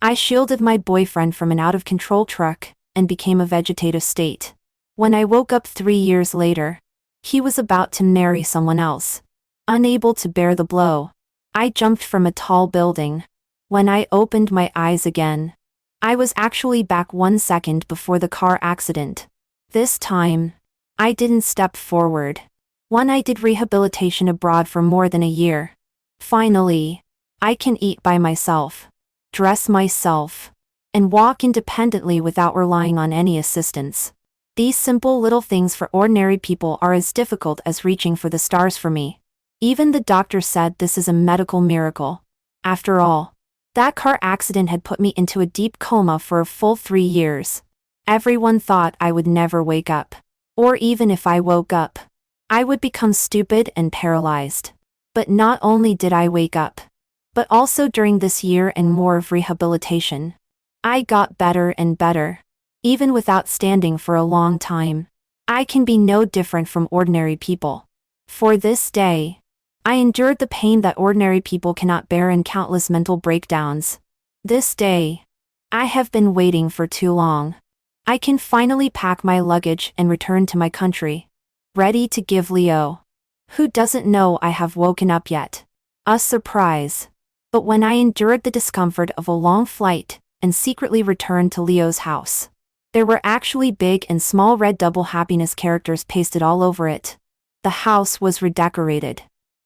I shielded my boyfriend from an out-of-control truck and became a vegetative state. When I woke up 3 years later, he was about to marry someone else. Unable to bear the blow, I jumped from a tall building. When I opened my eyes again, I was actually back 1 second before the car accident. This time, I didn't step forward. I did rehabilitation abroad for more than a year. Finally, I can eat by myself, dress myself, and walk independently without relying on any assistance. These simple little things for ordinary people are as difficult as reaching for the stars for me. Even the doctor said this is a medical miracle. After all, that car accident had put me into a deep coma for a full 3 years. Everyone thought I would never wake up. Or even if I woke up, I would become stupid and paralyzed. But not only did I wake up, but also during this year and more of rehabilitation, I got better and better. Even without standing for a long time, I can be no different from ordinary people. For this day, I endured the pain that ordinary people cannot bear and countless mental breakdowns. This day, I have been waiting for too long. I can finally pack my luggage and return to my country, ready to give Leo, who doesn't know I have woken up yet, a surprise. But when I endured the discomfort of a long flight and secretly returned to Leo's house, there were actually big and small red double happiness characters pasted all over it. The house was redecorated.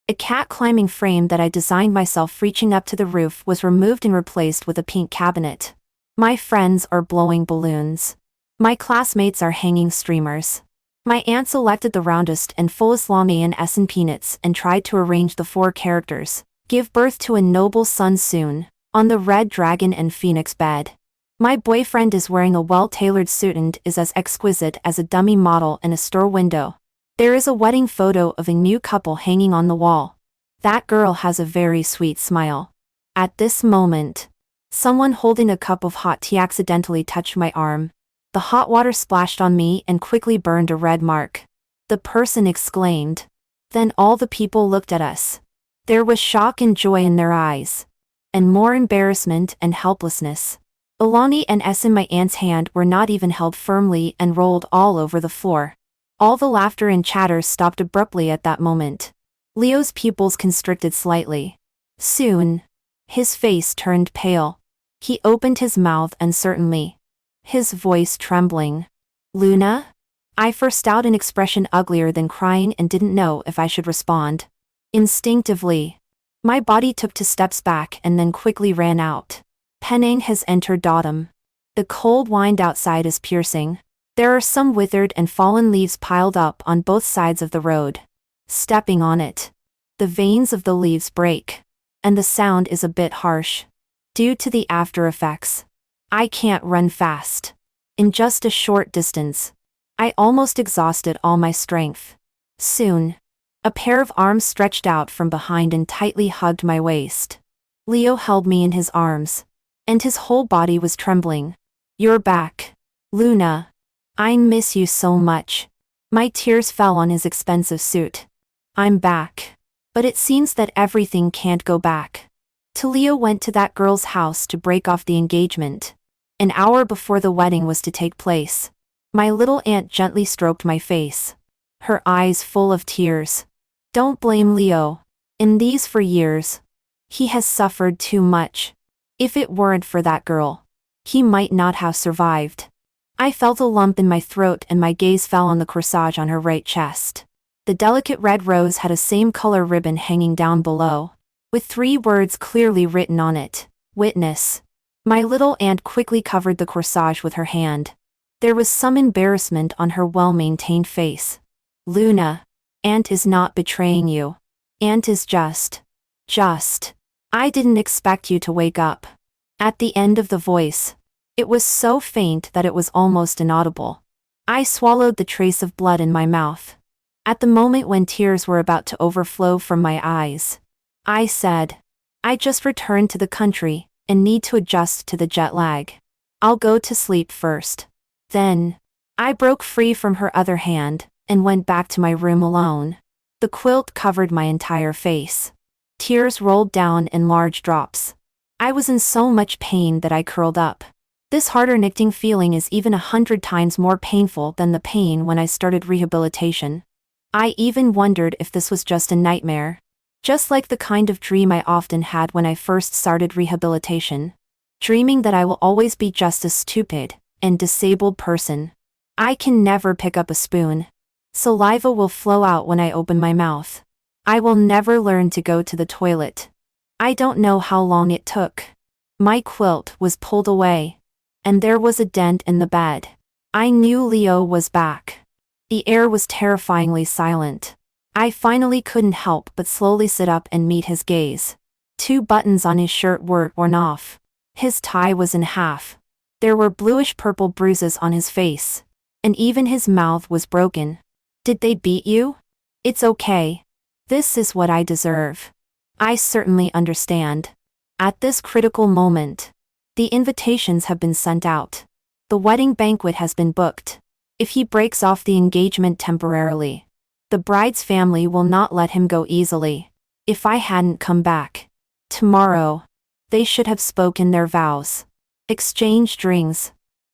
A cat climbing frame that I designed myself reaching up to the roof was removed and replaced with a pink cabinet. My friends are blowing balloons. My classmates are hanging streamers. My aunt selected the roundest and fullest Lamé and peanuts and tried to arrange the 4 characters, give birth to a noble son soon, on the red dragon and phoenix bed. My boyfriend is wearing a well-tailored suit and is as exquisite as a dummy model in a store window. There is a wedding photo of a new couple hanging on the wall. That girl has a very sweet smile. At this moment, someone holding a cup of hot tea accidentally touched my arm. The hot water splashed on me and quickly burned a red mark. The person exclaimed. Then all the people looked at us. There was shock and joy in their eyes, and more embarrassment and helplessness. Ilani and S in my aunt's hand were not even held firmly and rolled all over the floor. All the laughter and chatter stopped abruptly at that moment. Leo's pupils constricted slightly. Soon, his face turned pale. He opened his mouth uncertainly, his voice trembling. Luna? I forced out an expression uglier than crying and didn't know if I should respond. Instinctively, my body took 2 steps back and then quickly ran out. Penang has entered autumn. The cold wind outside is piercing. There are some withered and fallen leaves piled up on both sides of the road. Stepping on it, the veins of the leaves break, and the sound is a bit harsh. Due to the after effects, I can't run fast. In just a short distance, I almost exhausted all my strength. Soon, a pair of arms stretched out from behind and tightly hugged my waist. Leo held me in his arms, and his whole body was trembling. You're back, Luna. I miss you so much. My tears fell on his expensive suit. I'm back. But it seems that everything can't go back. Leo went to that girl's house to break off the engagement. An hour before the wedding was to take place. My little aunt gently stroked my face, her eyes full of tears. Don't blame Leo. In these 4 years, he has suffered too much. If it weren't for that girl, he might not have survived. I felt a lump in my throat and my gaze fell on the corsage on her right chest. The delicate red rose had a same color ribbon hanging down below, with 3 words clearly written on it. Witness. My little aunt quickly covered the corsage with her hand. There was some embarrassment on her well-maintained face. Luna, Aunt is not betraying you. Aunt is just. I didn't expect you to wake up. At the end of the voice, it was so faint that it was almost inaudible. I swallowed the trace of blood in my mouth. At the moment when tears were about to overflow from my eyes, I said, I just returned to the country and need to adjust to the jet lag. I'll go to sleep first. Then, I broke free from her other hand and went back to my room alone. The quilt covered my entire face. Tears rolled down in large drops. I was in so much pain that I curled up. This harder nicking feeling is even 100 times more painful than the pain when I started rehabilitation. I even wondered if this was just a nightmare. Just like the kind of dream I often had when I first started rehabilitation. Dreaming that I will always be just a stupid and disabled person. I can never pick up a spoon. Saliva will flow out when I open my mouth. I will never learn to go to the toilet. I don't know how long it took. My quilt was pulled away. And there was a dent in the bed. I knew Leo was back. The air was terrifyingly silent. I finally couldn't help but slowly sit up and meet his gaze. 2 buttons on his shirt were worn off. His tie was in half. There were bluish-purple bruises on his face. And even his mouth was broken. Did they beat you? It's okay. This is what I deserve. I certainly understand. At this critical moment, the invitations have been sent out. The wedding banquet has been booked. If he breaks off the engagement temporarily, the bride's family will not let him go easily. If I hadn't come back tomorrow, they should have spoken their vows, exchanged rings,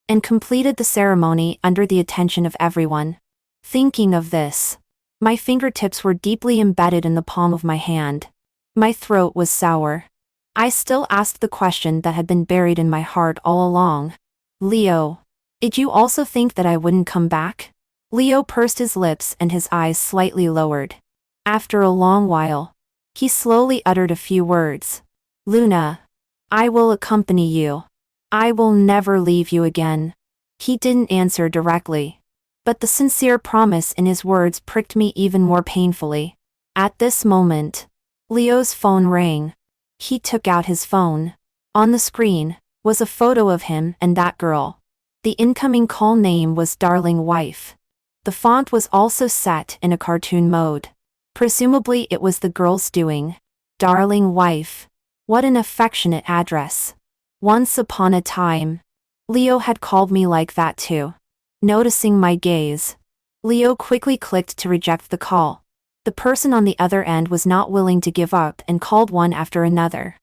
and completed the ceremony under the attention of everyone. Thinking of this, my fingertips were deeply embedded in the palm of my hand. My throat was sour. I still asked the question that had been buried in my heart all along. Leo, did you also think that I wouldn't come back? Leo pursed his lips and his eyes slightly lowered. After a long while, he slowly uttered a few words. Luna, I will accompany you. I will never leave you again. He didn't answer directly. But the sincere promise in his words pricked me even more painfully. At this moment, Leo's phone rang. He took out his phone. On the screen was a photo of him and that girl. The incoming call name was Darling Wife. The font was also set in a cartoon mode. Presumably it was the girl's doing. Darling Wife. What an affectionate address. Once upon a time, Leo had called me like that too. Noticing my gaze, Leo quickly clicked to reject the call. The person on the other end was not willing to give up and called one after another.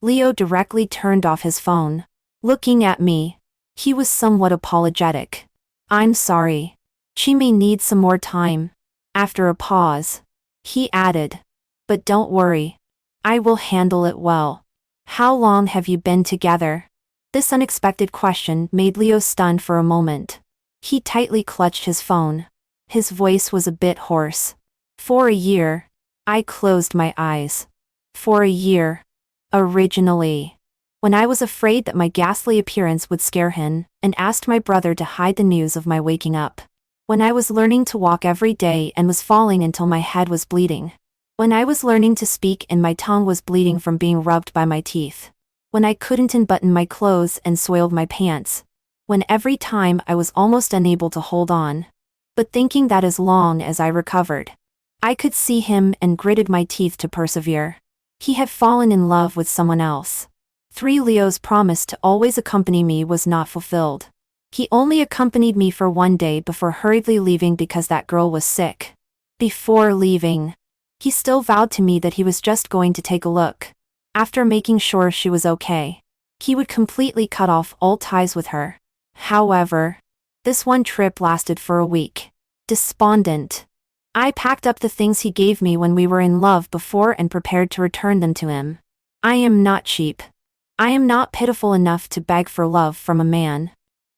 Leo directly turned off his phone. Looking at me, he was somewhat apologetic. I'm sorry. She may need some more time. After a pause, he added, but don't worry. I will handle it well. How long have you been together? This unexpected question made Leo stunned for a moment. He tightly clutched his phone. His voice was a bit hoarse. For a year. I closed my eyes. For a year. Originally, when I was afraid that my ghastly appearance would scare him, and asked my brother to hide the news of my waking up. When I was learning to walk every day and was falling until my head was bleeding. When I was learning to speak and my tongue was bleeding from being rubbed by my teeth. When I couldn't unbutton my clothes and soiled my pants. When every time I was almost unable to hold on. But thinking that as long as I recovered, I could see him and gritted my teeth to persevere. He had fallen in love with someone else. 3 Leo's promise to always accompany me was not fulfilled. He only accompanied me for one day before hurriedly leaving because that girl was sick. Before leaving, he still vowed to me that he was just going to take a look. After making sure she was okay, he would completely cut off all ties with her. However, this one trip lasted for a week. Despondent, I packed up the things he gave me when we were in love before and prepared to return them to him. I am not cheap. I am not pitiful enough to beg for love from a man.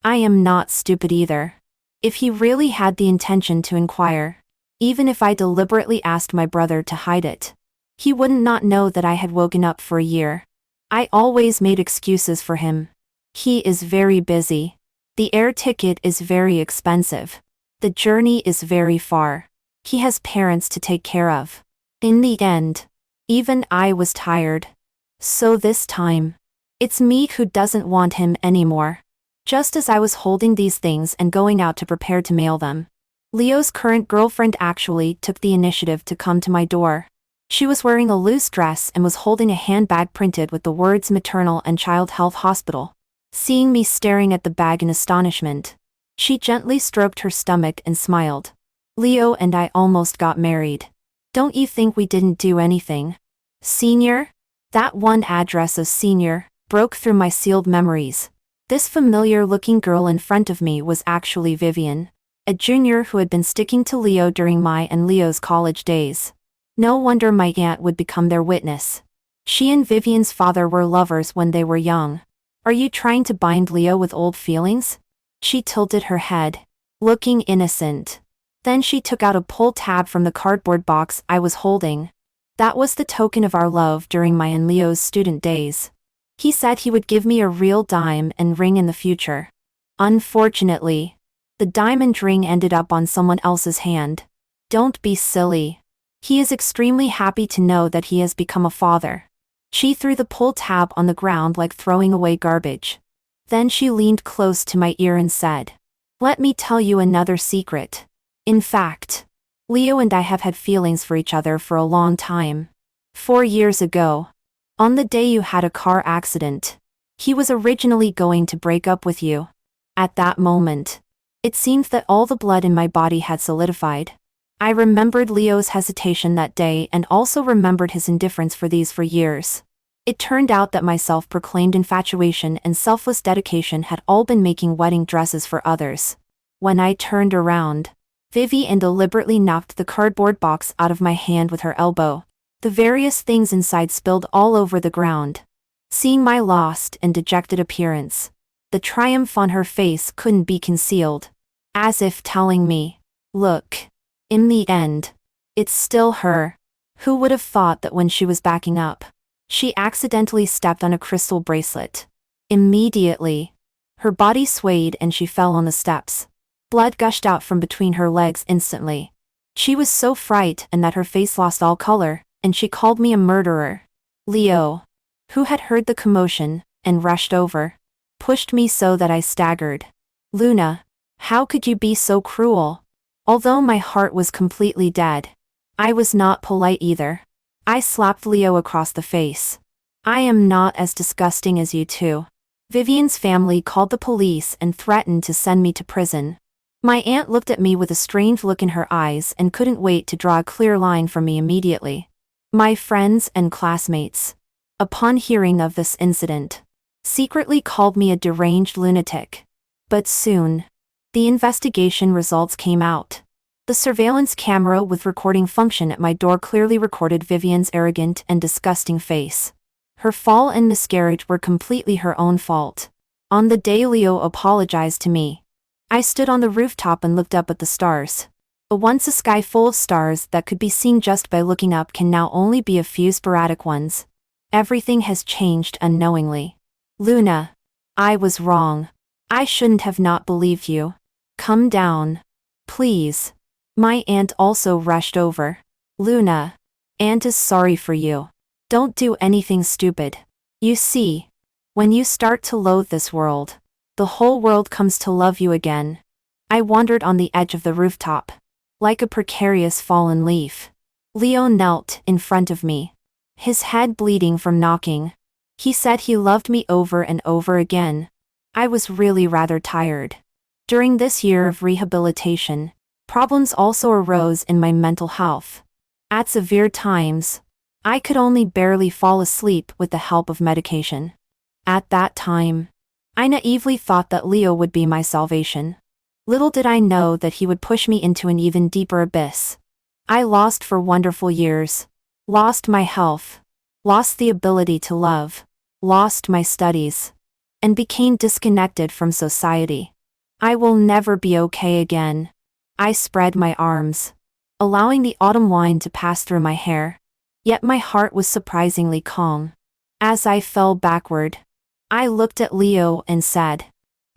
I am not stupid either. If he really had the intention to inquire, even if I deliberately asked my brother to hide it, he wouldn't not know that I had woken up for a year. I always made excuses for him. He is very busy. The air ticket is very expensive. The journey is very far. He has parents to take care of. In the end, even I was tired. So this time, it's me who doesn't want him anymore. Just as I was holding these things and going out to prepare to mail them, Leo's current girlfriend actually took the initiative to come to my door. She was wearing a loose dress and was holding a handbag printed with the words Maternal and Child Health Hospital. Seeing me staring at the bag in astonishment, she gently stroked her stomach and smiled. Leo and I almost got married. Don't you think we didn't do anything? Senior? That one address of Senior. broke through my sealed memories. This familiar-looking girl in front of me was actually Vivian, a junior who had been sticking to Leo during my and Leo's college days. No wonder my aunt would become their witness. She and Vivian's father were lovers when they were young. Are you trying to bind Leo with old feelings? She tilted her head, looking innocent. Then she took out a pull tab from the cardboard box I was holding. That was the token of our love during my and Leo's student days. He said he would give me a real dime and ring in the future. Unfortunately, the diamond ring ended up on someone else's hand. Don't be silly. He is extremely happy to know that he has become a father. She threw the pull tab on the ground like throwing away garbage. Then she leaned close to my ear and said, "Let me tell you another secret. In fact, Leo and I have had feelings for each other for a long time. 4 years ago, on the day you had a car accident, he was originally going to break up with you. At that moment, it seemed that all the blood in my body had solidified. I remembered Leo's hesitation that day and also remembered his indifference for years. It turned out that my self-proclaimed infatuation and selfless dedication had all been making wedding dresses for others. When I turned around, Vivian deliberately knocked the cardboard box out of my hand with her elbow. The various things inside spilled all over the ground. Seeing my lost and dejected appearance, the triumph on her face couldn't be concealed, as if telling me, "Look, in the end, it's still her." Who would have thought that when she was backing up, she accidentally stepped on a crystal bracelet. Immediately, her body swayed and she fell on the steps. Blood gushed out from between her legs instantly. She was so frightened that her face lost all color, and she called me a murderer. Leo, who had heard the commotion and rushed over, pushed me so that I staggered. "Luna, how could you be so cruel?" Although my heart was completely dead, I was not polite either. I slapped Leo across the face. "I am not as disgusting as you two." Vivian's family called the police and threatened to send me to prison. My aunt looked at me with a strange look in her eyes and couldn't wait to draw a clear line for me immediately. My friends and classmates, upon hearing of this incident, secretly called me a deranged lunatic. But soon, the investigation results came out. The surveillance camera with recording function at my door clearly recorded Vivian's arrogant and disgusting face. Her fall and miscarriage were completely her own fault. On the day Leo apologized to me, I stood on the rooftop and looked up at the stars. Once a sky full of stars that could be seen just by looking up can now only be a few sporadic ones. Everything has changed unknowingly. Luna, I was wrong. I shouldn't have not believed you. Come down, please. My aunt also rushed over. Luna, Aunt is sorry for you. Don't do anything stupid. You see, when you start to loathe this world, the whole world comes to love you again. I wandered on the edge of the rooftop, like a precarious fallen leaf. Leo knelt in front of me, his head bleeding from knocking. He said he loved me over and over again. I was really rather tired. During this year of rehabilitation, problems also arose in my mental health. At severe times, I could only barely fall asleep with the help of medication. At that time, I naively thought that Leo would be my salvation. Little did I know that he would push me into an even deeper abyss. I lost for wonderful years, lost my health, lost the ability to love, lost my studies, and became disconnected from society. I will never be okay again. I spread my arms, allowing the autumn wind to pass through my hair. Yet my heart was surprisingly calm. As I fell backward, I looked at Leo and said,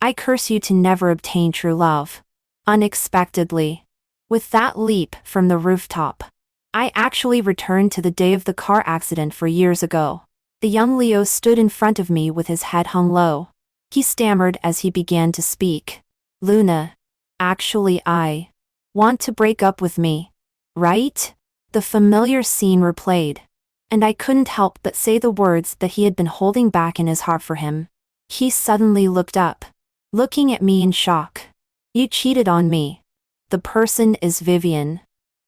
"I curse you to never obtain true love." Unexpectedly, with that leap from the rooftop, I actually returned to the day of the car accident 4 years ago. The young Leo stood in front of me with his head hung low. He stammered as he began to speak. "Luna, actually I want to break up with me, right?" The familiar scene replayed, and I couldn't help but say the words that he had been holding back in his heart for him. He suddenly looked up, looking at me in shock. "You cheated on me. The person is Vivian.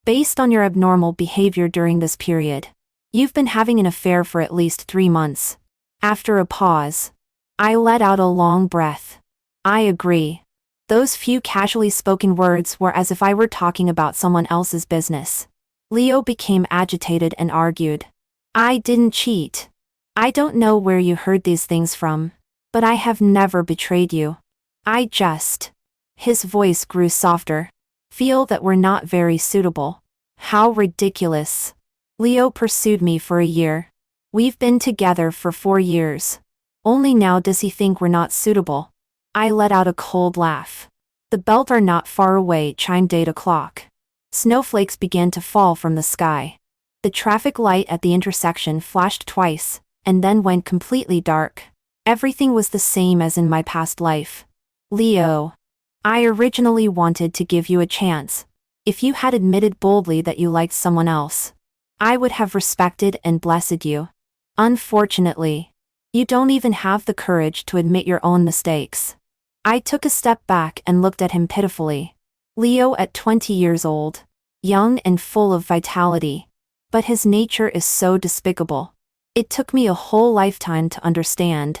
Based on your abnormal behavior during this period, you've been having an affair for at least 3 months. After a pause, I let out a long breath. I agree. Those few casually spoken words were as if I were talking about someone else's business. Leo became agitated and argued. I didn't cheat. I don't know where you heard these things from, but I have never betrayed you. I just. His voice grew softer. Feel that we're not very suitable. How ridiculous. Leo pursued me for a year. We've been together for 4 years. Only now does he think we're not suitable. I let out a cold laugh. The bells are not far away chimed 8 o'clock. Snowflakes began to fall from the sky. The traffic light at the intersection flashed twice, and then went completely dark. Everything was the same as in my past life. Leo. I originally wanted to give you a chance. If you had admitted boldly that you liked someone else, I would have respected and blessed you. Unfortunately, you don't even have the courage to admit your own mistakes. I took a step back and looked at him pitifully. Leo at 20 years old, young and full of vitality. But his nature is so despicable. It took me a whole lifetime to understand.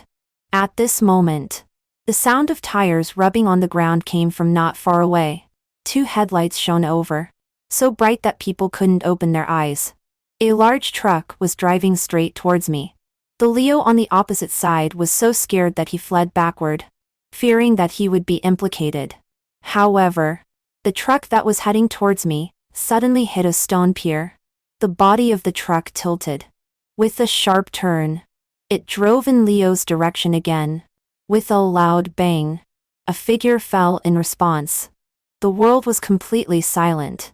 At this moment, the sound of tires rubbing on the ground came from not far away. 2 headlights shone over, so bright that people couldn't open their eyes. A large truck was driving straight towards me. The Leo on the opposite side was so scared that he fled backward, fearing that he would be implicated. However, the truck that was heading towards me suddenly hit a stone pier. The body of the truck tilted. With a sharp turn, it drove in Leo's direction again. With a loud bang, a figure fell in response. The world was completely silent.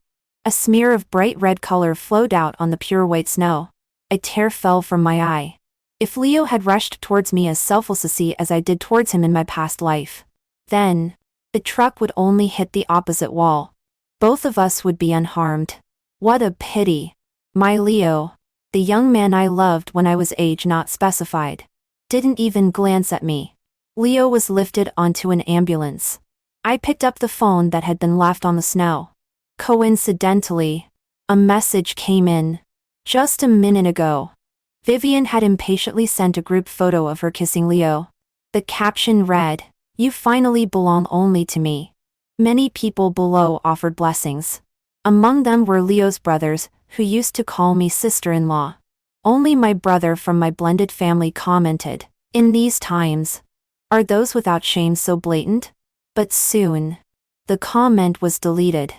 A smear of bright red color flowed out on the pure white snow. A tear fell from my eye. If Leo had rushed towards me as selflessly as I did towards him in my past life, then the truck would only hit the opposite wall. Both of us would be unharmed. What a pity. My Leo, the young man I loved when I was age not specified, didn't even glance at me. Leo was lifted onto an ambulance. I picked up the phone that had been left on the snow. Coincidentally, a message came in. Just a minute ago, Vivian had impatiently sent a group photo of her kissing Leo. The caption read, "You finally belong only to me." Many people below offered blessings. Among them were Leo's brothers, who used to call me sister-in-law. Only my brother from my blended family commented, "In these times, are those without shame so blatant?" But soon, the comment was deleted.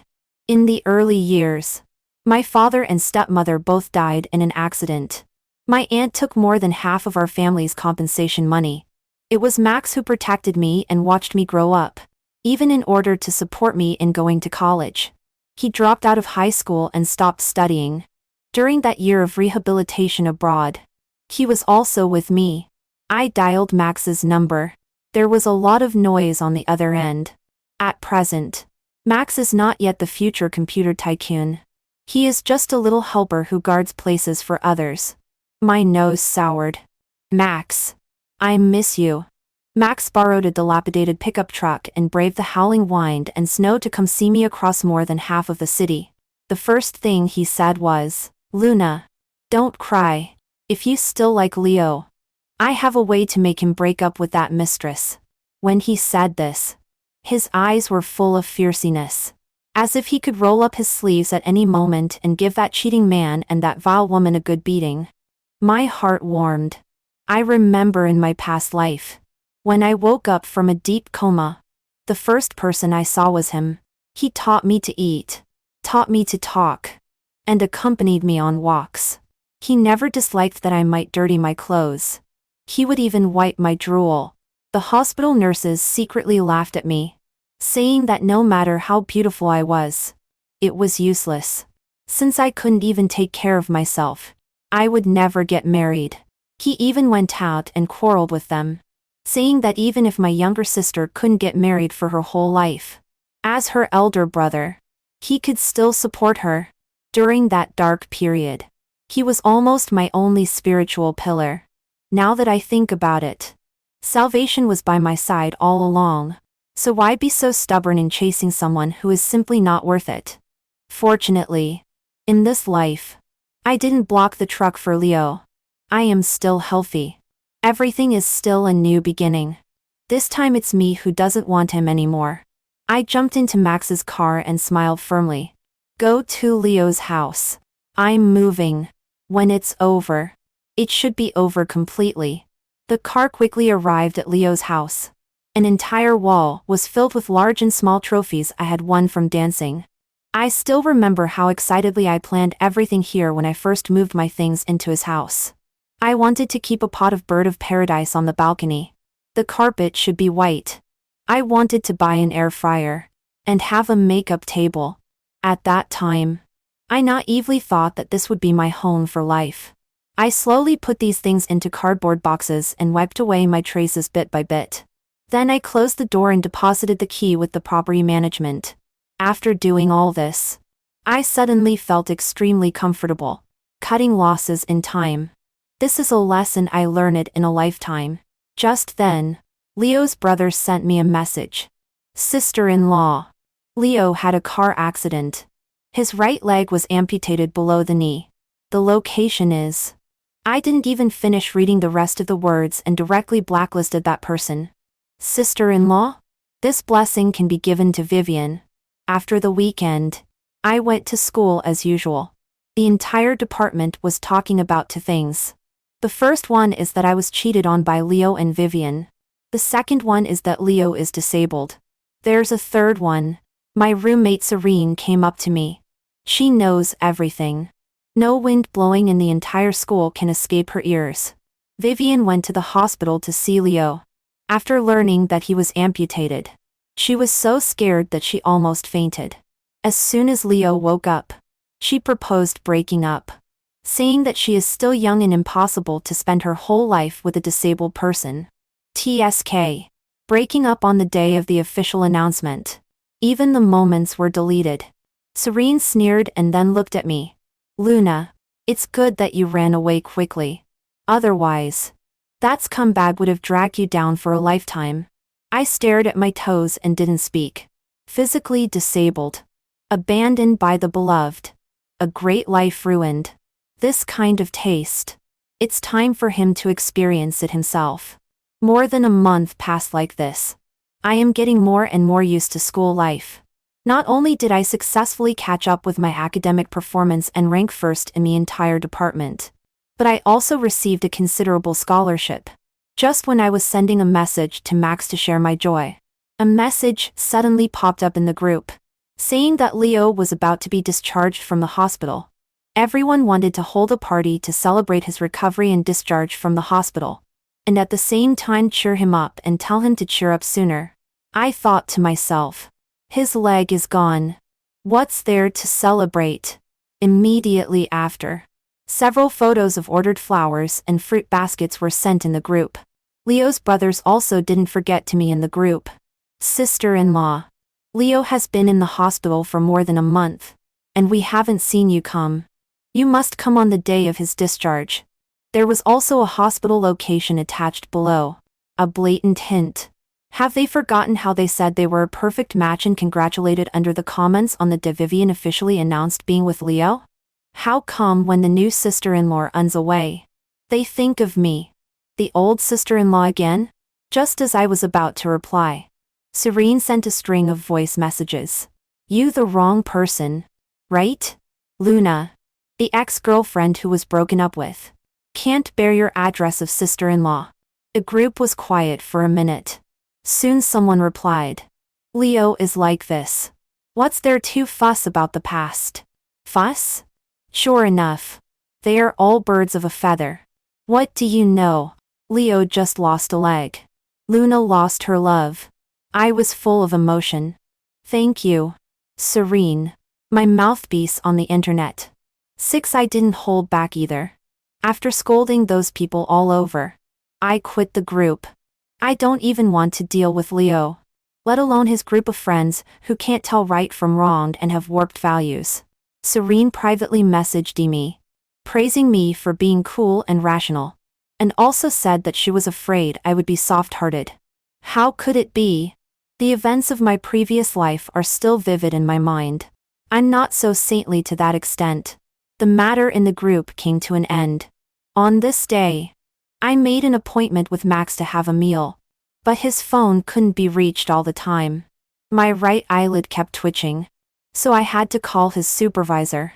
In the early years, my father and stepmother both died in an accident. My aunt took more than half of our family's compensation money. It was Max who protected me and watched me grow up, even in order to support me in going to college. He dropped out of high school and stopped studying. During that year of rehabilitation abroad, he was also with me. I dialed Max's number. There was a lot of noise on the other end. At present, Max is not yet the future computer tycoon. He is just a little helper who guards places for others. My nose soured. Max. I miss you. Max borrowed a dilapidated pickup truck and braved the howling wind and snow to come see me across more than half of the city. The first thing he said was, "Luna, don't cry. If you still like Leo, I have a way to make him break up with that mistress." When he said this, his eyes were full of fierceness, as if he could roll up his sleeves at any moment and give that cheating man and that vile woman a good beating. My heart warmed. I remember in my past life, when I woke up from a deep coma, the first person I saw was him. He taught me to eat, taught me to talk, and accompanied me on walks. He never disliked that I might dirty my clothes. He would even wipe my drool. The hospital nurses secretly laughed at me, saying that no matter how beautiful I was, it was useless. Since I couldn't even take care of myself, I would never get married. He even went out and quarreled with them, saying that even if my younger sister couldn't get married for her whole life, as her elder brother, he could still support her. During that dark period, he was almost my only spiritual pillar. Now that I think about it, salvation was by my side all along. So why be so stubborn in chasing someone who is simply not worth it? Fortunately, in this life, I didn't block the truck for Leo. I am still healthy. Everything is still a new beginning. This time it's me who doesn't want him anymore. I jumped into Max's car and smiled firmly. Go to Leo's house. I'm moving. When it's over. It should be over completely. The car quickly arrived at Leo's house. An entire wall was filled with large and small trophies I had won from dancing. I still remember how excitedly I planned everything here when I first moved my things into his house. I wanted to keep a pot of bird of paradise on the balcony. The carpet should be white. I wanted to buy an air fryer. And have a makeup table. At that time, I naively thought that this would be my home for life. I slowly put these things into cardboard boxes and wiped away my traces bit by bit. Then I closed the door and deposited the key with the property management. After doing all this, I suddenly felt extremely comfortable. Cutting losses in time. This is a lesson I learned in a lifetime. Just then, Leo's brother sent me a message. Sister-in-law. Leo had a car accident. His right leg was amputated below the knee. The location is... I didn't even finish reading the rest of the words and directly blacklisted that person. Sister-in-law? This blessing can be given to Vivian. After the weekend, I went to school as usual. The entire department was talking about two things. The first one is that I was cheated on by Leo and Vivian. The second one is that Leo is disabled. There's a third one. My roommate Serene came up to me. She knows everything. No wind blowing in the entire school can escape her ears. Vivian went to the hospital to see Leo. After learning that he was amputated, she was so scared that she almost fainted. As soon as Leo woke up, she proposed breaking up, saying that she is still young and impossible to spend her whole life with a disabled person. TSK. Breaking up on the day of the official announcement. Even the moments were deleted. Serene sneered and then looked at me. Luna, it's good that you ran away quickly. Otherwise, that scumbag would have dragged you down for a lifetime. I stared at my toes and didn't speak. Physically disabled. Abandoned by the beloved. A great life ruined. This kind of taste. It's time for him to experience it himself. More than a month passed like this. I am getting more and more used to school life. Not only did I successfully catch up with my academic performance and rank first in the entire department, but I also received a considerable scholarship. Just when I was sending a message to Max to share my joy, a message suddenly popped up in the group, saying that Leo was about to be discharged from the hospital. Everyone wanted to hold a party to celebrate his recovery and discharge from the hospital, and at the same time cheer him up and tell him to cheer up sooner. I thought to myself, his leg is gone. What's there to celebrate? Immediately after, several photos of ordered flowers and fruit baskets were sent in the group. Leo's brothers also didn't forget to me in the group. Sister-in-law. Leo has been in the hospital for more than a month, and we haven't seen you come. You must come on the day of his discharge. There was also a hospital location attached below. A blatant hint. Have they forgotten how they said they were a perfect match and congratulated under the comments on the day Vivian officially announced being with Leo? How come when the new sister-in-law runs away, they think of me? The old sister-in-law again? Just as I was about to reply, Serene sent a string of voice messages. You the wrong person, right? Luna, the ex-girlfriend who was broken up with. Can't bear your address of sister-in-law. The group was quiet for a minute. Soon someone replied. Leo is like this. What's there to fuss about the past? Fuss? Sure enough. They are all birds of a feather. What do you know? Leo just lost a leg. Luna lost her love. I was full of emotion. Thank you. Serene. My mouthpiece on the internet. 6. I didn't hold back either. After scolding those people all over, I quit the group. I don't even want to deal with Leo, let alone his group of friends who can't tell right from wrong and have warped values. Serene privately messaged me, praising me for being cool and rational, and also said that she was afraid I would be soft-hearted. How could it be? The events of my previous life are still vivid in my mind. I'm not so saintly to that extent. The matter in the group came to an end. On this day, I made an appointment with Max to have a meal. But his phone couldn't be reached all the time. My right eyelid kept twitching. So I had to call his supervisor.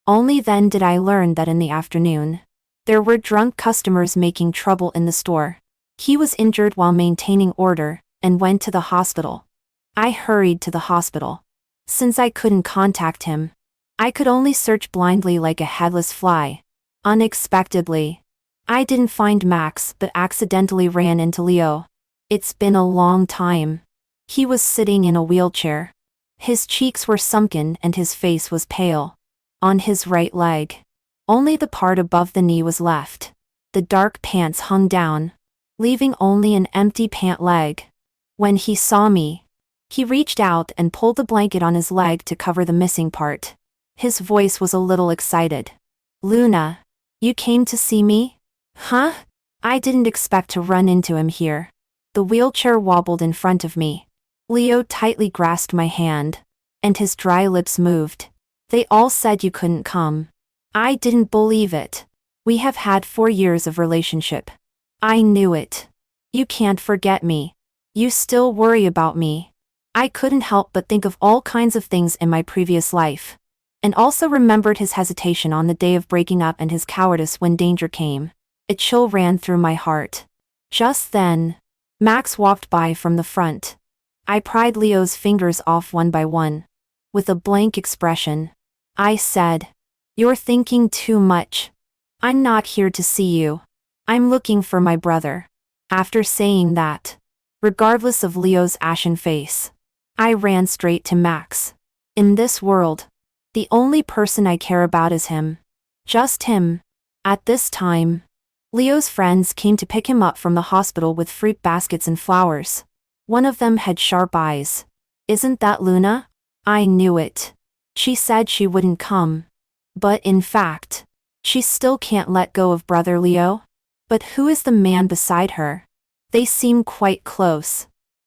Only then did I learn that in the afternoon, there were drunk customers making trouble in the store. He was injured while maintaining order, and went to the hospital. I hurried to the hospital. Since I couldn't contact him, I could only search blindly like a headless fly. Unexpectedly, I didn't find Max but accidentally ran into Leo. It's been a long time. He was sitting in a wheelchair. His cheeks were sunken and his face was pale. On his right leg, only the part above the knee was left. The dark pants hung down, leaving only an empty pant leg. When he saw me, he reached out and pulled the blanket on his leg to cover the missing part. His voice was a little excited. "Luna, you came to see me?" "Huh?" I didn't expect to run into him here. The wheelchair wobbled in front of me. Leo tightly grasped my hand, and his dry lips moved. "They all said you couldn't come." I didn't believe it. "We have had 4 years of relationship." "I knew it. You can't forget me. You still worry about me." I couldn't help but think of all kinds of things in my previous life. And also remembered his hesitation on the day of breaking up and his cowardice when danger came. A chill ran through my heart. Just then, Max walked by from the front. I pried Leo's fingers off one by one. With a blank expression, I said, "You're thinking too much. I'm not here to see you. I'm looking for my brother." After saying that, regardless of Leo's ashen face, I ran straight to Max. In this world, the only person I care about is him. Just him. At this time, Leo's friends came to pick him up from the hospital with fruit baskets and flowers. One of them had sharp eyes. "Isn't that Luna?" I knew it. She said she wouldn't come. But in fact, she still can't let go of brother Leo. But who is the man beside her? They seem quite close.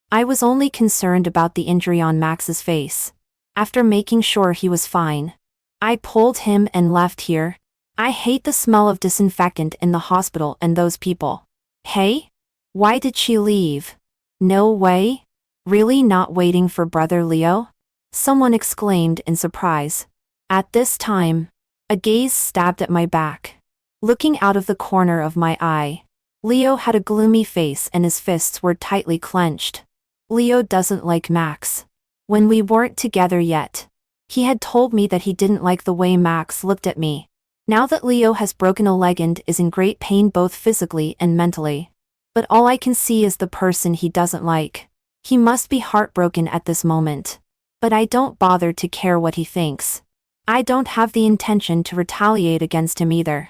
I was only concerned about the injury on Max's face. After making sure he was fine, I pulled him and left here. I hate the smell of disinfectant in the hospital and those people. Hey? Why did she leave? No way? Really not waiting for brother Leo? Someone exclaimed in surprise. At this time, a gaze stabbed at my back. Looking out of the corner of my eye, Leo had a gloomy face and his fists were tightly clenched. Leo doesn't like Max. When we weren't together yet, he had told me that he didn't like the way Max looked at me. Now that Leo has broken a leg and is in great pain both physically and mentally. But all I can see is the person he doesn't like. He must be heartbroken at this moment. But I don't bother to care what he thinks. I don't have the intention to retaliate against him either.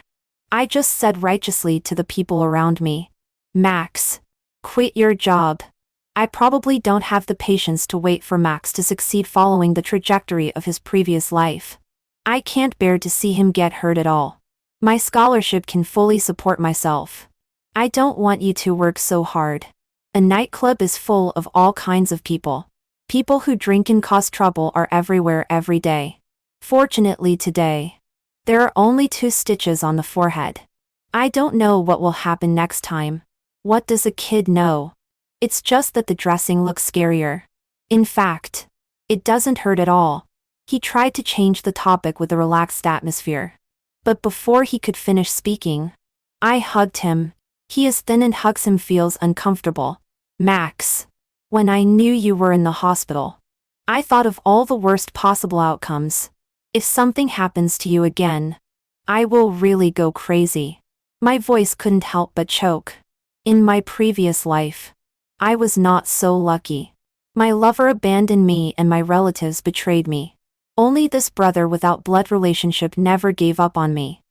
I just said righteously to the people around me, "Max, quit your job." I probably don't have the patience to wait for Max to succeed following the trajectory of his previous life. I can't bear to see him get hurt at all. My scholarship can fully support myself. I don't want you to work so hard. A nightclub is full of all kinds of people. People who drink and cause trouble are everywhere every day. Fortunately today, there are only 2 stitches on the forehead. I don't know what will happen next time. What does a kid know? It's just that the dressing looks scarier. In fact, it doesn't hurt at all. He tried to change the topic with a relaxed atmosphere. But before he could finish speaking, I hugged him. He is thin and hugs him feels uncomfortable. "Max, when I knew you were in the hospital, I thought of all the worst possible outcomes. If something happens to you again, I will really go crazy." My voice couldn't help but choke. In my previous life, I was not so lucky. My lover abandoned me and my relatives betrayed me. Only this brother without blood relationship never gave up on me.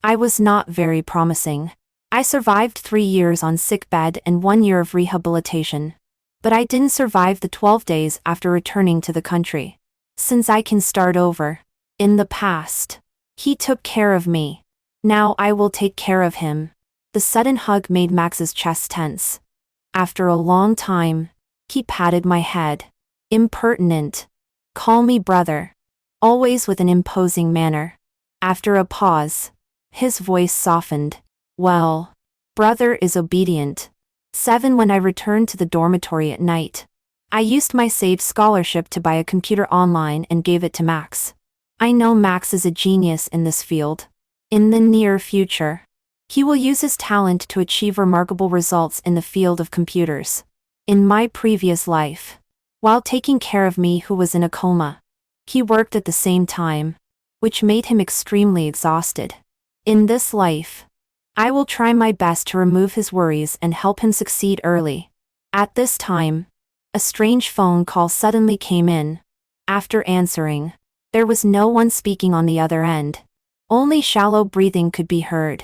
I was not very promising. I survived 3 years on sickbed and 1 year of rehabilitation. But I didn't survive the 12 days after returning to the country. Since I can start over. In the past, he took care of me. Now I will take care of him. The sudden hug made Max's chest tense. After a long time, he patted my head. "Impertinent. Call me brother." Always with an imposing manner. After a pause, his voice softened. "Well, brother is obedient. 7. When I returned to the dormitory at night, I used my saved scholarship to buy a computer online and gave it to Max. I know Max is a genius in this field. In the near future, he will use his talent to achieve remarkable results in the field of computers. In my previous life, while taking care of me who was in a coma, he worked at the same time, which made him extremely exhausted. In this life, I will try my best to remove his worries and help him succeed early. At this time, a strange phone call suddenly came in. After answering, there was no one speaking on the other end. Only shallow breathing could be heard.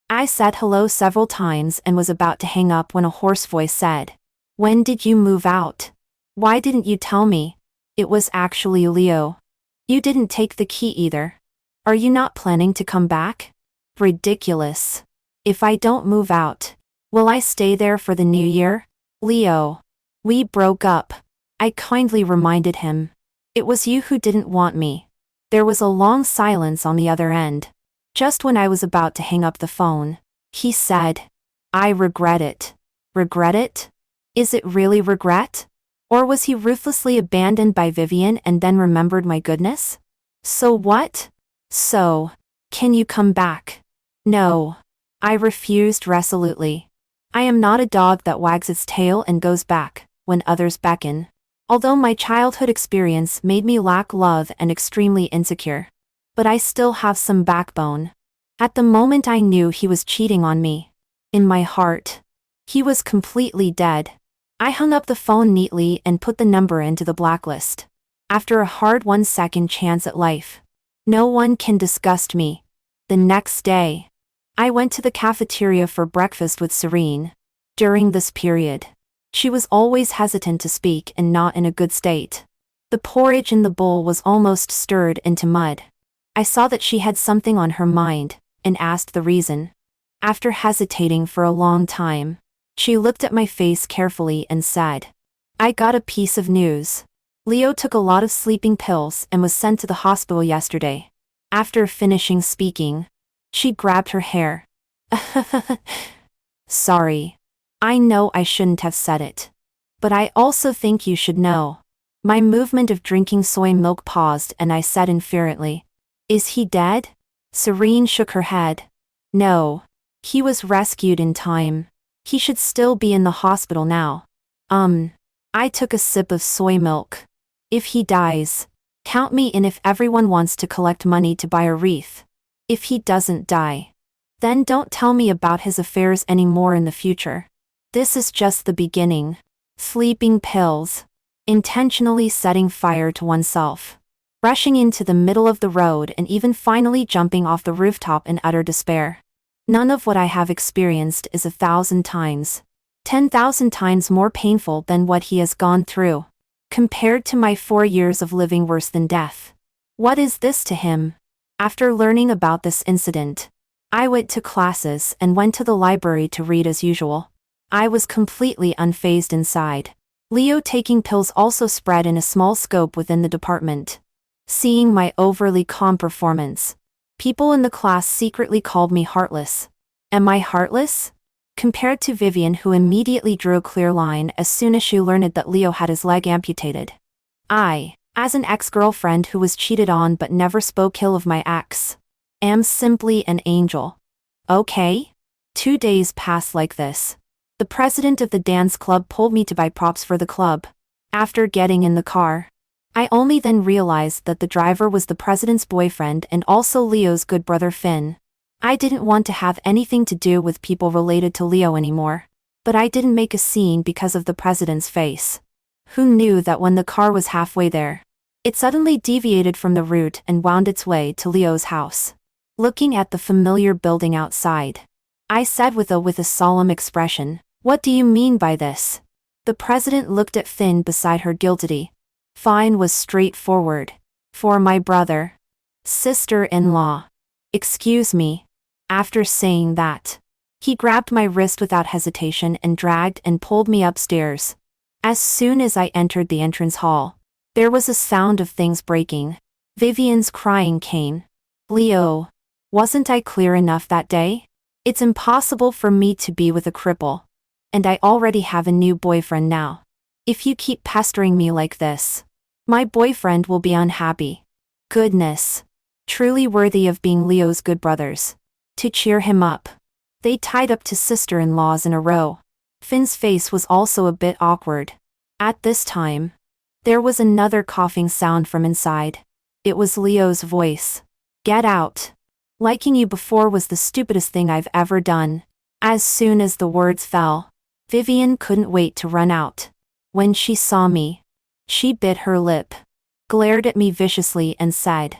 I said hello several times and was about to hang up when a hoarse voice said, "When did you move out? Why didn't you tell me?" It was actually Leo. "You didn't take the key either. Are you not planning to come back?" Ridiculous. "If I don't move out, will I stay there for the new year?" "Leo, we broke up," I kindly reminded him. "It was you who didn't want me." There was a long silence on the other end. Just when I was about to hang up the phone, he said, "I regret it." Regret it? Is it really regret? Or was he ruthlessly abandoned by Vivian and then remembered my goodness? So what? So, can you come back? No. I refused resolutely. I am not a dog that wags its tail and goes back when others beckon. Although my childhood experience made me lack love and extremely insecure. But I still have some backbone. At the moment I knew he was cheating on me. In my heart, he was completely dead. I hung up the phone neatly and put the number into the blacklist. After a hard 1-second chance at life, no one can disgust me. The next day, I went to the cafeteria for breakfast with Serene. During this period, she was always hesitant to speak and not in a good state. The porridge in the bowl was almost stirred into mud. I saw that she had something on her mind, and asked the reason. After hesitating for a long time, she looked at my face carefully and said, "I got a piece of news. Leo took a lot of sleeping pills and was sent to the hospital yesterday." After finishing speaking, she grabbed her hair. "Sorry. I know I shouldn't have said it. But I also think you should know." My movement of drinking soy milk paused and I said inferently, "Is he dead?" Serene shook her head. "No. He was rescued in time. He should still be in the hospital now." I took a sip of soy milk. "If he dies, count me in if everyone wants to collect money to buy a wreath. If he doesn't die, then don't tell me about his affairs anymore in the future. This is just the beginning." Sleeping pills. Intentionally setting fire to oneself. Rushing into the middle of the road and even finally jumping off the rooftop in utter despair. None of what I have experienced is 1,000 times, 10,000 times more painful than what he has gone through. Compared to my 4 years of living worse than death. What is this to him? After learning about this incident, I went to classes and went to the library to read as usual. I was completely unfazed inside. Leo taking pills also spread in a small scope within the department. Seeing my overly calm performance, people in the class secretly called me heartless. Am I heartless? Compared to Vivian, who immediately drew a clear line as soon as she learned that Leo had his leg amputated. I, as an ex-girlfriend who was cheated on but never spoke ill of my ex, am simply an angel. Okay? 2 days passed like this. The president of the dance club pulled me to buy props for the club. After getting in the car, I only then realized that the driver was the president's boyfriend and also Leo's good brother Finn. I didn't want to have anything to do with people related to Leo anymore. But I didn't make a scene because of the president's face. Who knew that when the car was halfway there, it suddenly deviated from the route and wound its way to Leo's house. Looking at the familiar building outside, I said with a solemn expression, "What do you mean by this?" The president looked at Finn beside her guiltily. Fine was straightforward. "For my brother. Sister-in-law." "Excuse me." After saying that, he grabbed my wrist without hesitation and dragged and pulled me upstairs. As soon as I entered the entrance hall, there was a sound of things breaking. Vivian's crying came. "Leo, wasn't I clear enough that day? It's impossible for me to be with a cripple. And I already have a new boyfriend now. If you keep pestering me like this, my boyfriend will be unhappy. Goodness. Truly worthy of being Leo's good brothers. To cheer him up, they tied up two sister-in-laws in a row. Finn's face was also a bit awkward. At this time, there was another coughing sound from inside. It was Leo's voice. Get out. Liking you before was the stupidest thing I've ever done. As soon as the words fell, Vivian couldn't wait to run out. When she saw me, she bit her lip, glared at me viciously and said,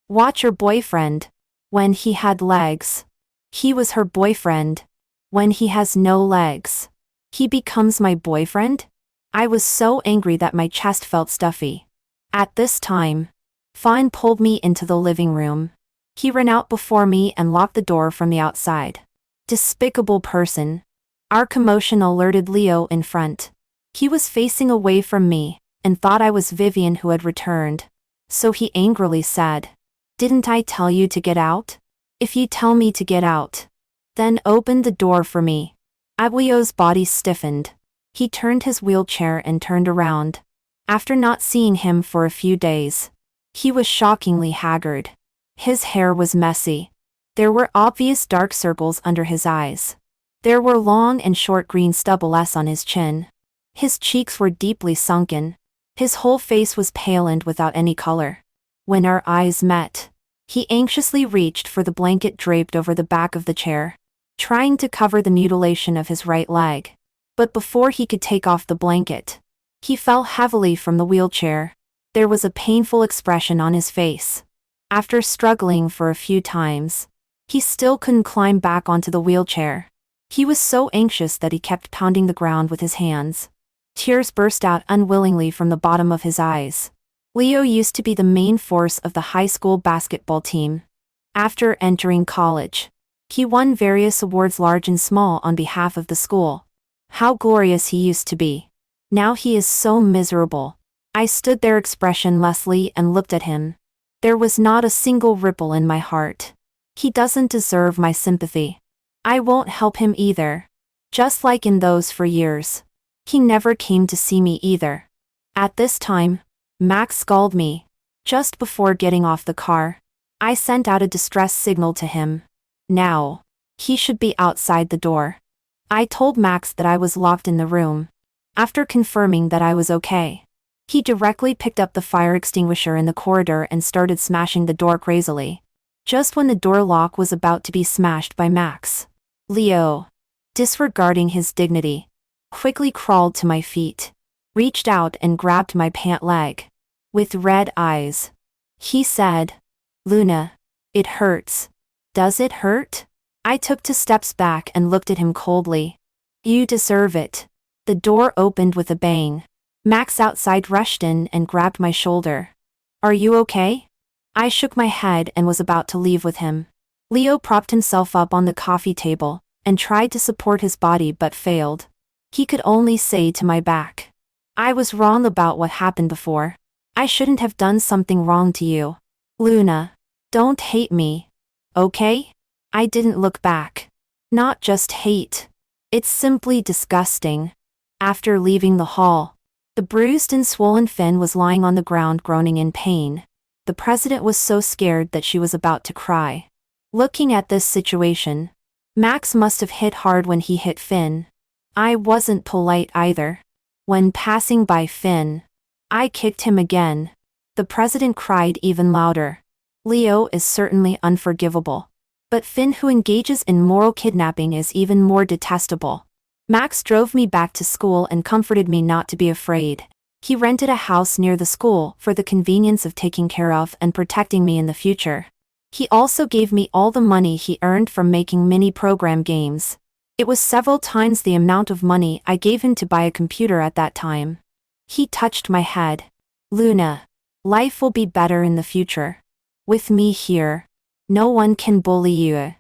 "Watch your boyfriend. When he had legs, he was her boyfriend. When he has no legs, he becomes my boyfriend?" I was so angry that my chest felt stuffy. At this time, Fawn pulled me into the living room. He ran out before me and locked the door from the outside. Despicable person. Our commotion alerted Leo in front. He was facing away from me, and thought I was Vivian who had returned. So he angrily said, "Didn't I tell you to get out? If you tell me to get out, then open the door for me." Leo's body stiffened. He turned his wheelchair and turned around. After not seeing him for a few days, he was shockingly haggard. His hair was messy. There were obvious dark circles under his eyes. There were long and short green stubbles on his chin. His cheeks were deeply sunken. His whole face was pale and without any color. When our eyes met, he anxiously reached for the blanket draped over the back of the chair, trying to cover the mutilation of his right leg. But before he could take off the blanket, he fell heavily from the wheelchair. There was a painful expression on his face. After struggling for a few times, he still couldn't climb back onto the wheelchair. He was so anxious that he kept pounding the ground with his hands. Tears burst out unwillingly from the bottom of his eyes. Leo used to be the main force of the high school basketball team. After entering college, he won various awards large and small on behalf of the school. How glorious he used to be. Now he is so miserable. I stood there expressionlessly and looked at him. There was not a single ripple in my heart. He doesn't deserve my sympathy. I won't help him either. Just like in those for years. He never came to see me either. At this time, Max called me. Just before getting off the car, I sent out a distress signal to him. Now, he should be outside the door. I told Max that I was locked in the room. After confirming that I was okay, he directly picked up the fire extinguisher in the corridor and started smashing the door crazily. Just when the door lock was about to be smashed by Max, Leo, disregarding his dignity, quickly crawled to my feet, reached out and grabbed my pant leg. With red eyes, he said, "Luna, it hurts. Does it hurt?" I took 2 steps back and looked at him coldly. "You deserve it." The door opened with a bang. Max outside rushed in and grabbed my shoulder. "Are you okay?" I shook my head and was about to leave with him. Leo propped himself up on the coffee table and tried to support his body but failed. He could only say to my back, "I was wrong about what happened before. I shouldn't have done something wrong to you. Luna, don't hate me. Okay?" I didn't look back. Not just hate. It's simply disgusting. After leaving the hall, the bruised and swollen Finn was lying on the ground groaning in pain. The president was so scared that she was about to cry. Looking at this situation, Max must have hit hard when he hit Finn. I wasn't polite either. When passing by Finn, I kicked him again. The president cried even louder. Leo is certainly unforgivable. But Finn, who engages in moral kidnapping, is even more detestable. Max drove me back to school and comforted me not to be afraid. He rented a house near the school for the convenience of taking care of and protecting me in the future. He also gave me all the money he earned from making mini-program games. It was several times the amount of money I gave him to buy a computer at that time. He touched my head. "Luna, life will be better in the future. With me here, no one can bully you."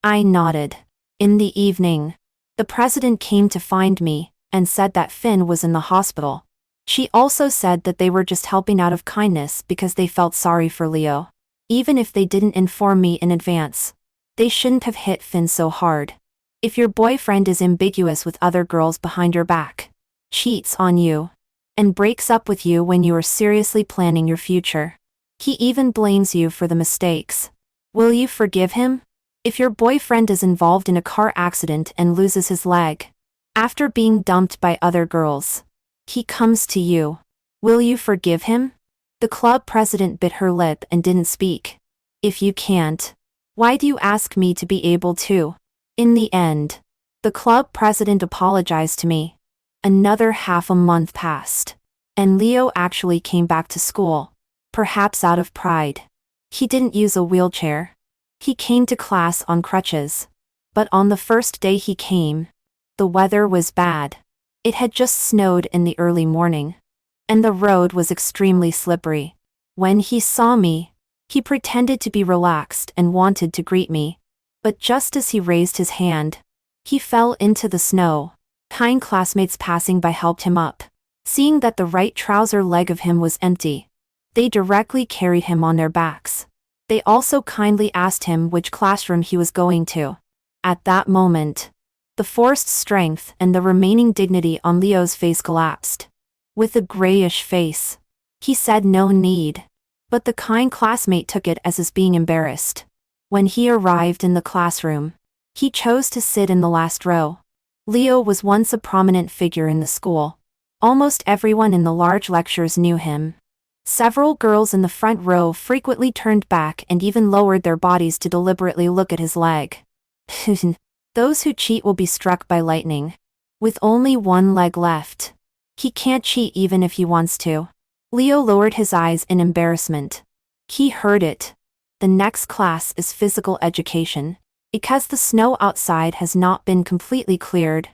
I nodded. In the evening, the president came to find me and said that Finn was in the hospital. She also said that they were just helping out of kindness because they felt sorry for Leo, even if they didn't inform me in advance. They shouldn't have hit Finn so hard. If your boyfriend is ambiguous with other girls behind your back, cheats on you, and breaks up with you when you are seriously planning your future, he even blames you for the mistakes, will you forgive him? If your boyfriend is involved in a car accident and loses his leg, after being dumped by other girls, he comes to you, will you forgive him? The club president bit her lip and didn't speak. If you can't, why do you ask me to be able to? In the end, the club president apologized to me. Another half a month passed, and Leo actually came back to school, perhaps out of pride. He didn't use a wheelchair. He came to class on crutches. But on the first day he came, the weather was bad. It had just snowed in the early morning, and the road was extremely slippery. When he saw me, he pretended to be relaxed and wanted to greet me. But just as he raised his hand, he fell into the snow. Kind classmates passing by helped him up. Seeing that the right trouser leg of him was empty, they directly carried him on their backs. They also kindly asked him which classroom he was going to. At that moment, the forced strength and the remaining dignity on Leo's face collapsed. With a grayish face, he said no need. But the kind classmate took it as his being embarrassed. When he arrived in the classroom, he chose to sit in the last row. Leo was once a prominent figure in the school. Almost everyone in the large lectures knew him. Several girls in the front row frequently turned back and even lowered their bodies to deliberately look at his leg. Those who cheat will be struck by lightning. With only one leg left, he can't cheat even if he wants to. Leo lowered his eyes in embarrassment. He heard it. The next class is physical education. Because the snow outside has not been completely cleared,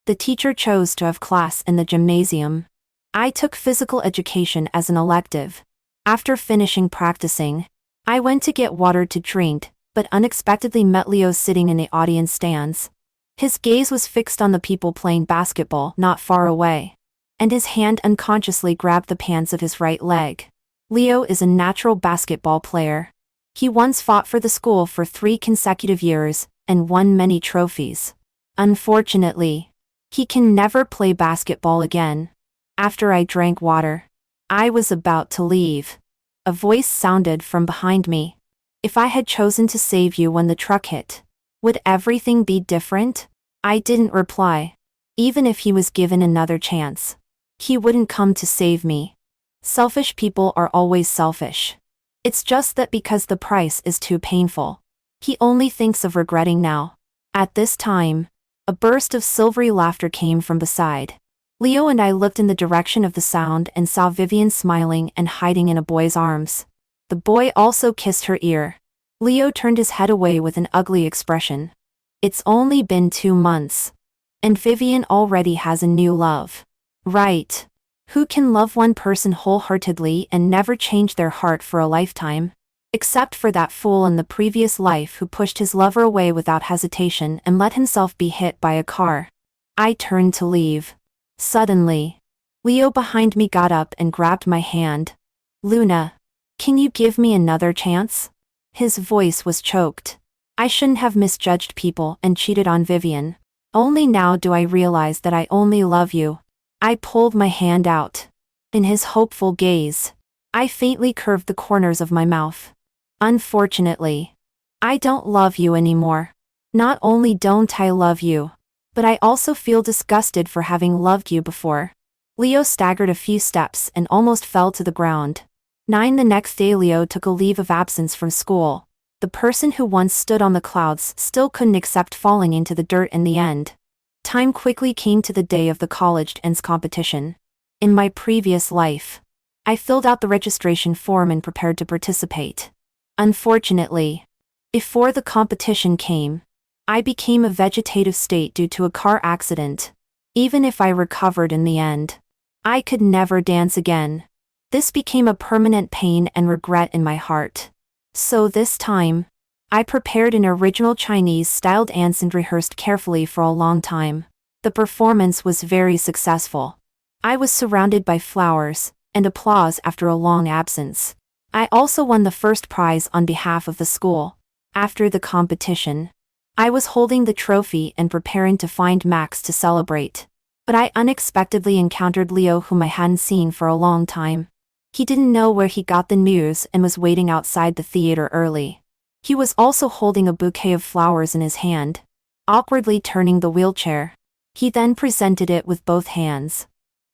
the teacher chose to have class in the gymnasium. I took physical education as an elective. After finishing practicing, I went to get water to drink, but unexpectedly met Leo sitting in the audience stands. His gaze was fixed on the people playing basketball not far away, and his hand unconsciously grabbed the pants of his right leg. Leo is a natural basketball player. He once fought for the school for 3 consecutive years and won many trophies. Unfortunately, he can never play basketball again. After I drank water, I was about to leave. A voice sounded from behind me. If I had chosen to save you when the truck hit, would everything be different? I didn't reply. Even if he was given another chance, he wouldn't come to save me. Selfish people are always selfish. It's just that because the price is too painful, he only thinks of regretting now. At this time, a burst of silvery laughter came from beside. Leo and I looked in the direction of the sound and saw Vivian smiling and hiding in a boy's arms. The boy also kissed her ear. Leo turned his head away with an ugly expression. It's only been 2 months, and Vivian already has a new love. Right. Who can love one person wholeheartedly and never change their heart for a lifetime? Except for that fool in the previous life who pushed his lover away without hesitation and let himself be hit by a car. I turned to leave. Suddenly, Leo behind me got up and grabbed my hand. Luna, can you give me another chance? His voice was choked. I shouldn't have misjudged people and cheated on Vivian. Only now do I realize that I only love you. I pulled my hand out. In his hopeful gaze, I faintly curved the corners of my mouth. Unfortunately, I don't love you anymore. Not only don't I love you, but I also feel disgusted for having loved you before. Leo staggered a few steps and almost fell to the ground. The next day Leo took a leave of absence from school. The person who once stood on the clouds still couldn't accept falling into the dirt in the end. Time quickly came to the day of the college dance competition. In my previous life, I filled out the registration form and prepared to participate. Unfortunately, before the competition came, I became a vegetative state due to a car accident. Even if I recovered in the end, I could never dance again. This became a permanent pain and regret in my heart. So this time, I prepared an original Chinese-styled dance and rehearsed carefully for a long time. The performance was very successful. I was surrounded by flowers and applause after a long absence. I also won the first prize on behalf of the school. After the competition, I was holding the trophy and preparing to find Max to celebrate. But I unexpectedly encountered Leo, whom I hadn't seen for a long time. He didn't know where he got the news and was waiting outside the theater early. He was also holding a bouquet of flowers in his hand, awkwardly turning the wheelchair. He then presented it with both hands.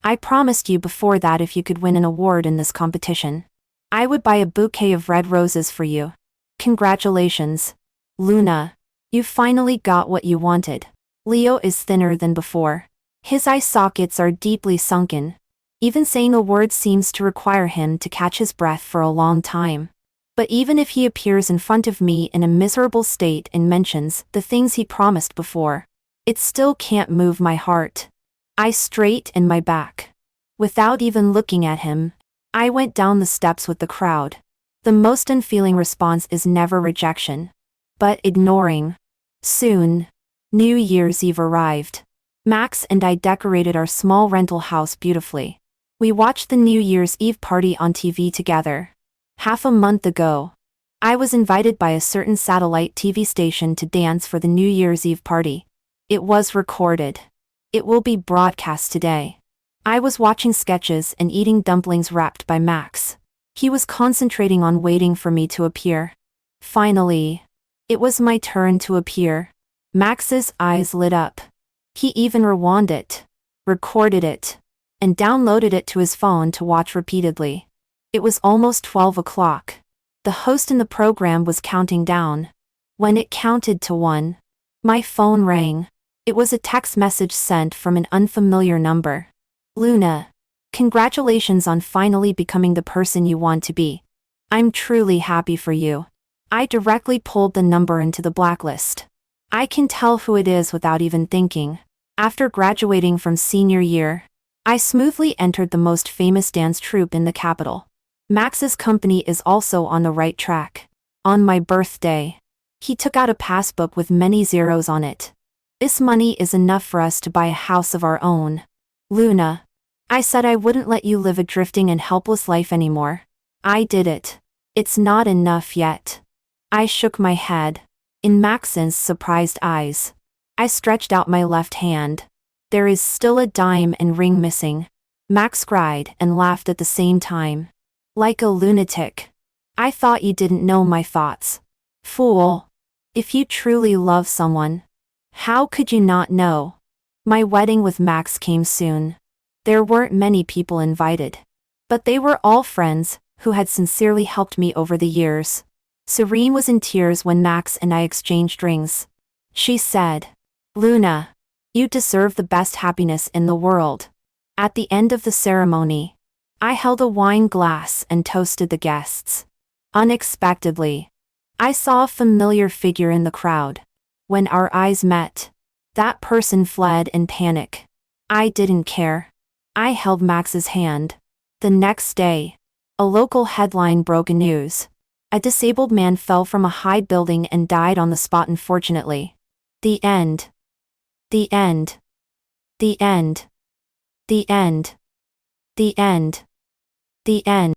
I promised you before that if you could win an award in this competition, I would buy a bouquet of red roses for you. Congratulations, Luna. You finally got what you wanted. Leo is thinner than before. His eye sockets are deeply sunken. Even saying a word seems to require him to catch his breath for a long time. But even if he appears in front of me in a miserable state and mentions the things he promised before, it still can't move my heart. I straightened my back. Without even looking at him, I went down the steps with the crowd. The most unfeeling response is never rejection, but ignoring. Soon, New Year's Eve arrived. Max and I decorated our small rental house beautifully. We watched the New Year's Eve party on TV together. Half a month ago, I was invited by a certain satellite TV station to dance for the New Year's Eve party. It was recorded. It will be broadcast today. I was watching sketches and eating dumplings wrapped by Max. He was concentrating on waiting for me to appear. Finally, it was my turn to appear. Max's eyes lit up. He even rewound it, recorded it, and downloaded it to his phone to watch repeatedly. It was almost 12 o'clock. The host in the program was counting down. When it counted to 1, my phone rang. It was a text message sent from an unfamiliar number. Luna, congratulations on finally becoming the person you want to be. I'm truly happy for you. I directly pulled the number into the blacklist. I can tell who it is without even thinking. After graduating from senior year, I smoothly entered the most famous dance troupe in the capital. Max's company is also on the right track. On my birthday, he took out a passbook with many zeros on it. This money is enough for us to buy a house of our own. Luna, I said I wouldn't let you live a drifting and helpless life anymore. I did it. It's not enough yet. I shook my head. In Max's surprised eyes, I stretched out my left hand. There is still a dime and ring missing. Max cried and laughed at the same time. Like a lunatic. I thought you didn't know my thoughts. Fool. If you truly love someone, how could you not know? My wedding with Max came soon. There weren't many people invited, but they were all friends who had sincerely helped me over the years. Serene was in tears when Max and I exchanged rings. She said, Luna, you deserve the best happiness in the world. At the end of the ceremony, I held a wine glass and toasted the guests. Unexpectedly, I saw a familiar figure in the crowd. When our eyes met, that person fled in panic. I didn't care. I held Max's hand. The next day, a local headline broke news. A disabled man fell from a high building and died on the spot, unfortunately. The end. The end. The end. The end. The end. The end.